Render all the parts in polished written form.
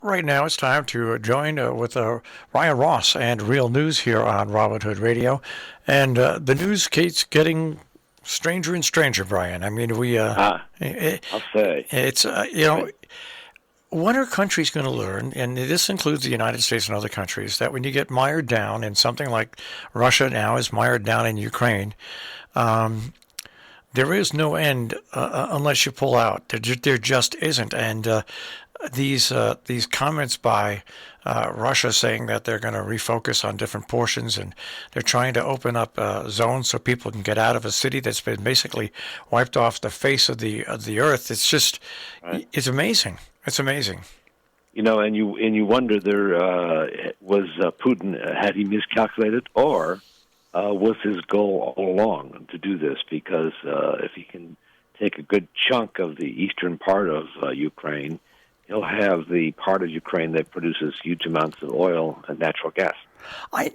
Right now, it's time to join with Ryan Ross and Real News here on Robin Hood Radio. And the news keeps getting stranger and stranger, Brian. I mean, I'll say. it's, when are countries going to learn, and this includes the United States and other countries, that when you get mired down in something like Russia now is mired down in Ukraine, there is no end unless you pull out. There just isn't. And these comments by Russia saying that they're going to refocus on different portions and they're trying to open up zones so people can get out of a city that's been basically wiped off the face of the earth. It's just, Right. it's amazing. It's amazing. And you wonder was Putin, had he miscalculated, or was his goal all along to do this? Because if he can take a good chunk of the eastern part of Ukraine, he'll have the part of Ukraine that produces huge amounts of oil and natural gas. I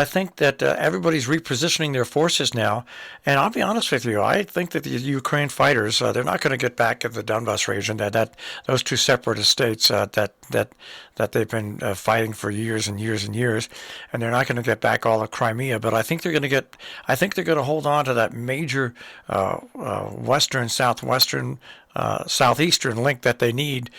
think that everybody's repositioning their forces now, and I'll be honest with you. I think that the Ukraine fighters, they're not going to get back in the Donbas region. That those two separatist states that they've been fighting for years and years and years, and they're not going to get back all of Crimea. But I think they're going to get. I think they're going to hold on to that major western, southwestern. Southeastern link that they need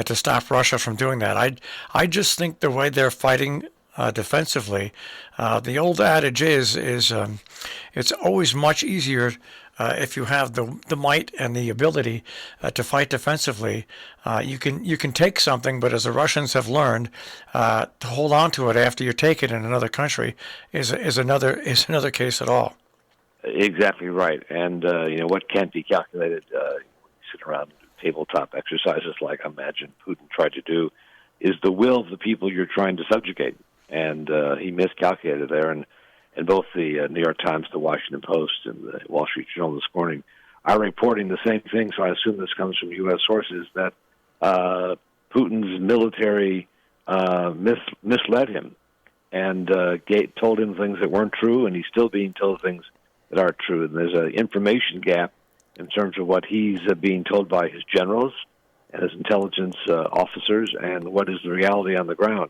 to stop Russia from doing that. I just think the way they're fighting defensively, the old adage is it's always much easier if you have the might and the ability to fight defensively. You can take something, but as the Russians have learned, to hold on to it after you take it in another country is another case at all. Exactly right. And what can't be calculated. Sit around tabletop exercises like I imagine Putin tried to do, is the will of the people you're trying to subjugate. And he miscalculated there. And both the New York Times, the Washington Post, and the Wall Street Journal this morning are reporting the same thing. So I assume this comes from U.S. sources, that Putin's military misled him and told him things that weren't true, and he's still being told things that are true. And there's an information gap in terms of what he's being told by his generals and his intelligence officers and what is the reality on the ground.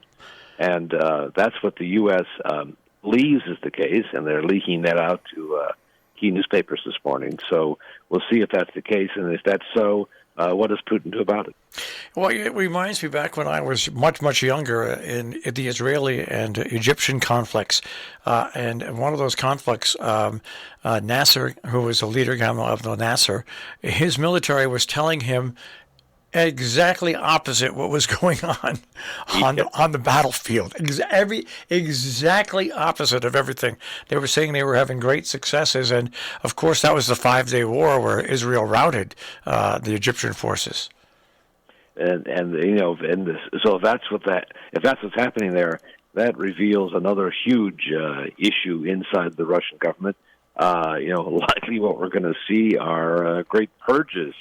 And that's what the U.S. Believes is the case, and they're leaking that out to key newspapers this morning. So we'll see if that's the case, and if that's so, what does Putin do about it? Well, it reminds me back when I was much, much younger in the Israeli and Egyptian conflicts. And in one of those conflicts, Nasser, who was the leader of the Nasser, his military was telling him exactly opposite what was going on the battlefield. Exactly opposite of everything. They were saying they were having great successes, and of course that was the 5-day war where Israel routed the Egyptian forces. So if that's what's happening there, that reveals another huge issue inside the Russian government. Likely what we're going to see are great purges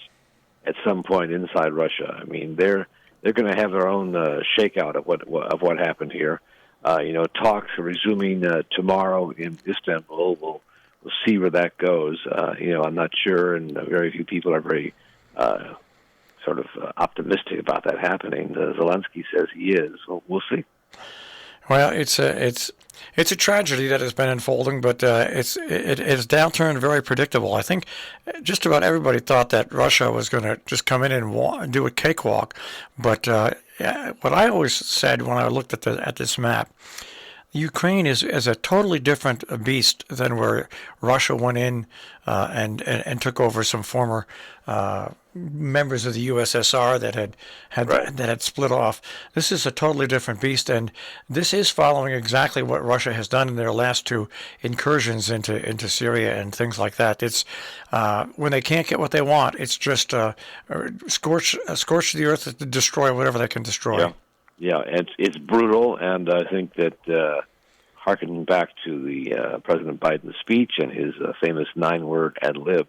at some point inside Russia. I mean, they're going to have their own shakeout of what happened here. Talks are resuming tomorrow in Istanbul. We'll see where that goes. I'm not sure, and very few people are very optimistic about that happening. Zelensky says he is. So we'll see. Well, it's a tragedy that has been unfolding, but it has now turned very predictable. I think just about everybody thought that Russia was going to just come in and do a cakewalk. But what I always said when I looked at this map, Ukraine is a totally different beast than where Russia went in and took over some former members of the USSR that had split off. This is a totally different beast, and this is following exactly what Russia has done in their last two incursions into Syria and things like that. It's when they can't get what they want, it's just scorch the earth to destroy whatever they can destroy. Yeah, it's brutal, and I think that harkening back to the President Biden's speech and his famous 9-word ad lib,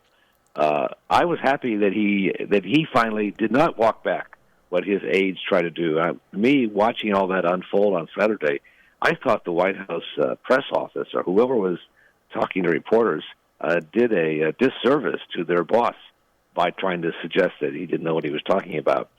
I was happy that he finally did not walk back what his aides tried to do. Me watching all that unfold on Saturday, I thought the White House press office or whoever was talking to reporters did a disservice to their boss by trying to suggest that he didn't know what he was talking about.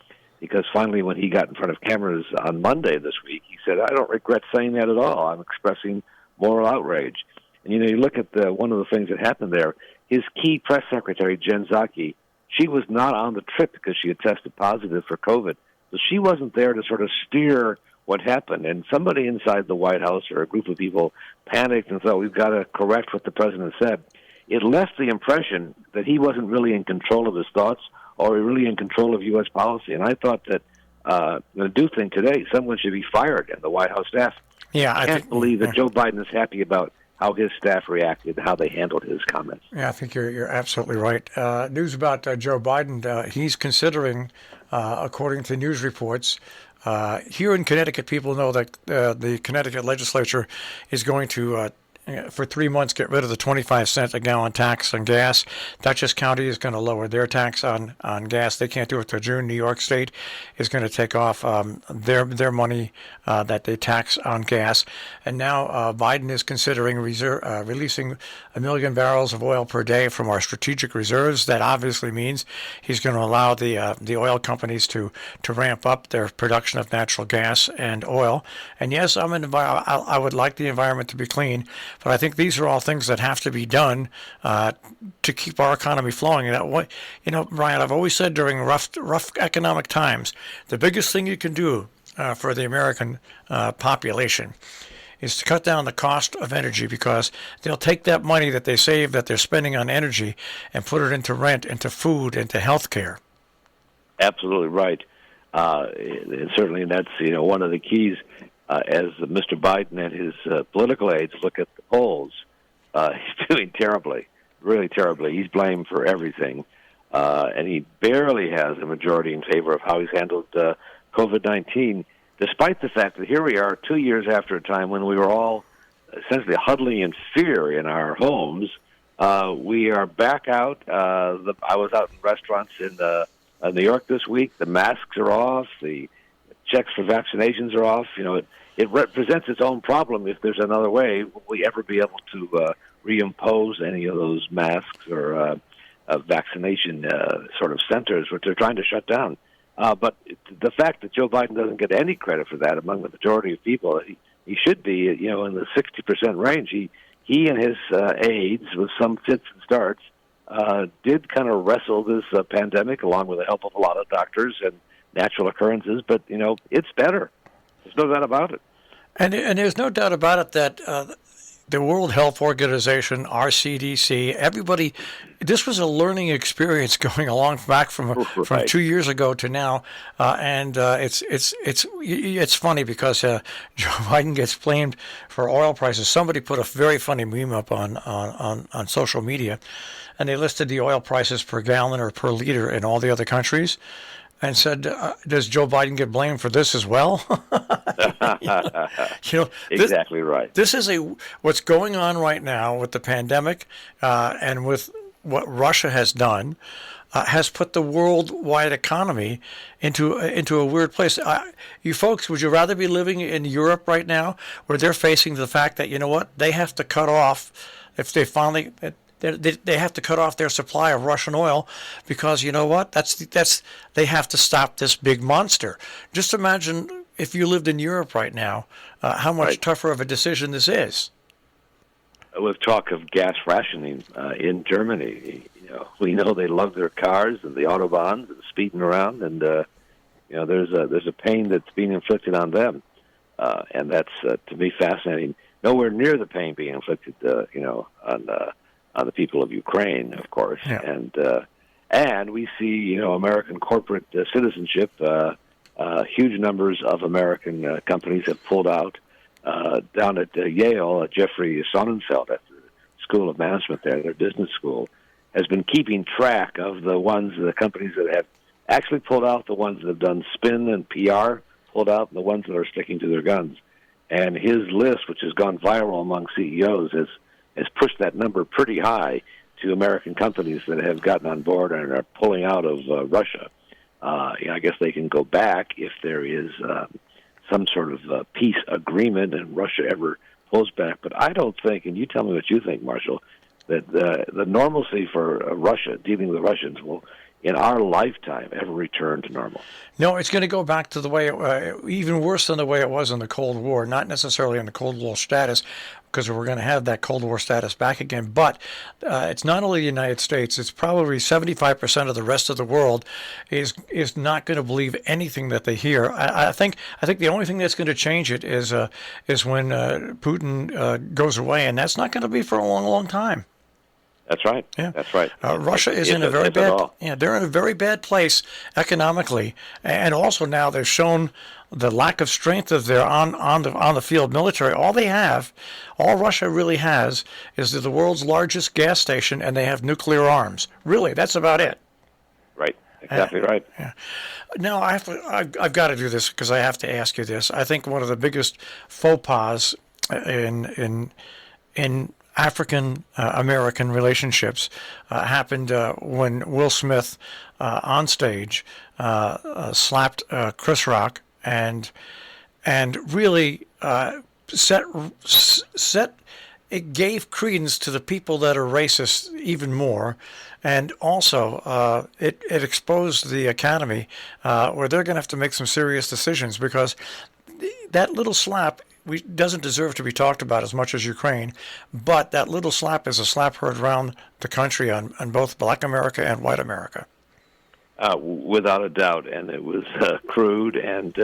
because finally when he got in front of cameras on Monday this week, he said, I don't regret saying that at all. I'm expressing moral outrage. And, you look at one of the things that happened there, his key press secretary, Jen Psaki, she was not on the trip because she had tested positive for COVID. So she wasn't there to sort of steer what happened. And somebody inside the White House or a group of people panicked and thought, we've got to correct what the president said. It left the impression that he wasn't really in control of his thoughts or really in control of U.S. policy. And I thought that, I do think today someone should be fired in the White House staff. Yeah, I can't believe that Joe Biden is happy about how his staff reacted, how they handled his comments. Yeah, I think you're absolutely right. News about Joe Biden, he's considering, according to news reports, here in Connecticut, people know that the Connecticut legislature is going to, for 3 months, get rid of the 25-cent a gallon tax on gas. Dutchess County is going to lower their tax on gas. They can't do it till June. New York State is going to take off their money that they tax on gas. And now Biden is considering releasing 1 million barrels of oil per day from our strategic reserves. That obviously means he's going to allow the oil companies to ramp up their production of natural gas and oil. And yes, I would like the environment to be clean, but I think these are all things that have to be done to keep our economy flowing. And Brian, I've always said during rough economic times, the biggest thing you can do for the American population is to cut down the cost of energy, because they'll take that money that they save, that they're spending on energy, and put it into rent, into food, into health care. Absolutely right. And certainly that's one of the keys. As Mr. Biden and his political aides look at the polls, he's doing terribly, really terribly. He's blamed for everything, and he barely has a majority in favor of how he's handled COVID-19, despite the fact that here we are 2 years after a time when we were all essentially huddling in fear in our homes. We are back out. I was out in restaurants in New York this week. The masks are off. The checks for vaccinations are off. It represents its own problem. If there's another way, will we ever be able to reimpose any of those masks or vaccination sort of centers, which they're trying to shut down? But the fact that Joe Biden doesn't get any credit for that among the majority of people, he should be, in the 60% range. He and his aides, with some fits and starts, did kind of wrestle this pandemic along with the help of a lot of doctors and natural occurrences. But, it's better. There's no doubt about it. And there's no doubt about it that the World Health Organization, our CDC, everybody, this was a learning experience going along back from 2 years ago to now, and it's funny because Joe Biden gets blamed for oil prices. Somebody put a very funny meme up on social media, and they listed the oil prices per gallon or per liter in all the other countries, and said, does Joe Biden get blamed for this as well? Exactly right. This is what's going on right now with the pandemic and with what Russia has done, has put the worldwide economy into a weird place. You folks, would you rather be living in Europe right now, where they're facing the fact that, they have to cut off, if they finally... They have to cut off their supply of Russian oil because they have to stop this big monster. Just imagine if you lived in Europe right now, how much tougher of a decision this is. With talk of gas rationing in Germany, we know they love their cars and the autobahns and speeding around, and there's a pain that's being inflicted on them, and that's to me fascinating. Nowhere near the pain being inflicted, on the people of Ukraine, of course, and we see American corporate citizenship. Huge numbers of American companies have pulled out. Down at Yale, Jeffrey Sonnenfeld at the School of Management there, their business school, has been keeping track of the companies that have actually pulled out, the ones that have done spin and PR pulled out, and the ones that are sticking to their guns. And his list, which has gone viral among CEOs, has pushed that number pretty high to American companies that have gotten on board and are pulling out of Russia. I guess they can go back if there is some sort of peace agreement and Russia ever pulls back. But I don't think, and you tell me what you think, Marshall, that the normalcy for Russia, dealing with the Russians, will in our lifetime ever return to normal. No, it's going to go back to the way, even worse than the way it was in the Cold War, not necessarily in the Cold War status, because we're going to have that Cold War status back again. But it's not only the United States, it's probably 75% of the rest of the world is not going to believe anything that they hear. I think the only thing that's going to change it is when Putin goes away, and that's not going to be for a long, long time. That's right. Yeah, that's right. Russia is in a very bad. Yeah, they're in a very bad place economically, and also now they've shown the lack of strength of their on the field military. All Russia really has, is the world's largest gas station, and they have nuclear arms. Really, that's about it. Right. Exactly right. Yeah. Now I've got to do this because I have to ask you this. I think one of the biggest faux pas in African American relationships happened when Will Smith on stage slapped Chris Rock and really it gave credence to the people that are racist even more, and also it exposed the Academy where they're going to have to make some serious decisions, because that little slap doesn't deserve to be talked about as much as Ukraine, but that little slap is a slap heard around the country on both Black America and White America. Without a doubt, and it was crude, and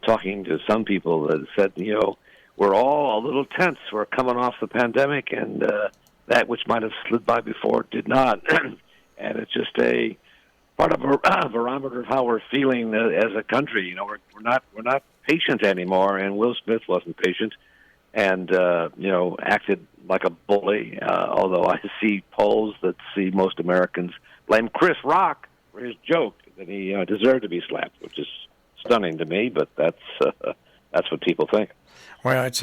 talking to some people that said, we're all a little tense. We're coming off the pandemic, and that which might have slid by before did not. And it's just a part of a barometer of how we're feeling as a country. We're not patient anymore, and Will Smith wasn't patient, and acted like a bully. Although I see polls that see most Americans blame Chris Rock for his joke that he deserved to be slapped, which is stunning to me. But that's what people think. Well, it's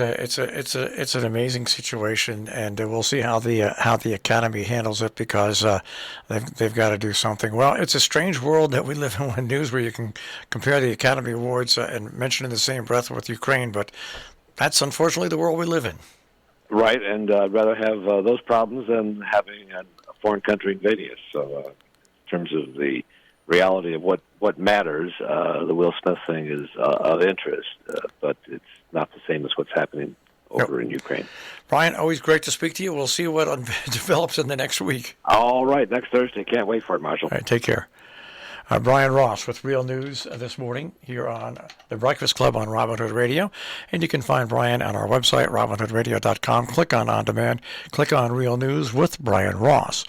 an amazing situation, and we'll see how the Academy handles it, because they've got to do something. Well, it's a strange world that we live in with news, where you can compare the Academy Awards and mention in the same breath with Ukraine, but that's unfortunately the world we live in. Right, and I'd rather have those problems than having a foreign country invading us. So, in terms of the reality of what matters, the Will Smith thing is of interest, but it's not the same as what's happening over in Ukraine. Brian, always great to speak to you. We'll see what develops in the next week. All right, next Thursday. Can't wait for it, Marshall. All right, take care. Brian Ross with Real News this morning here on The Breakfast Club on Robin Hood Radio. And you can find Brian on our website, robinhoodradio.com. Click on demand, click on Real News with Brian Ross.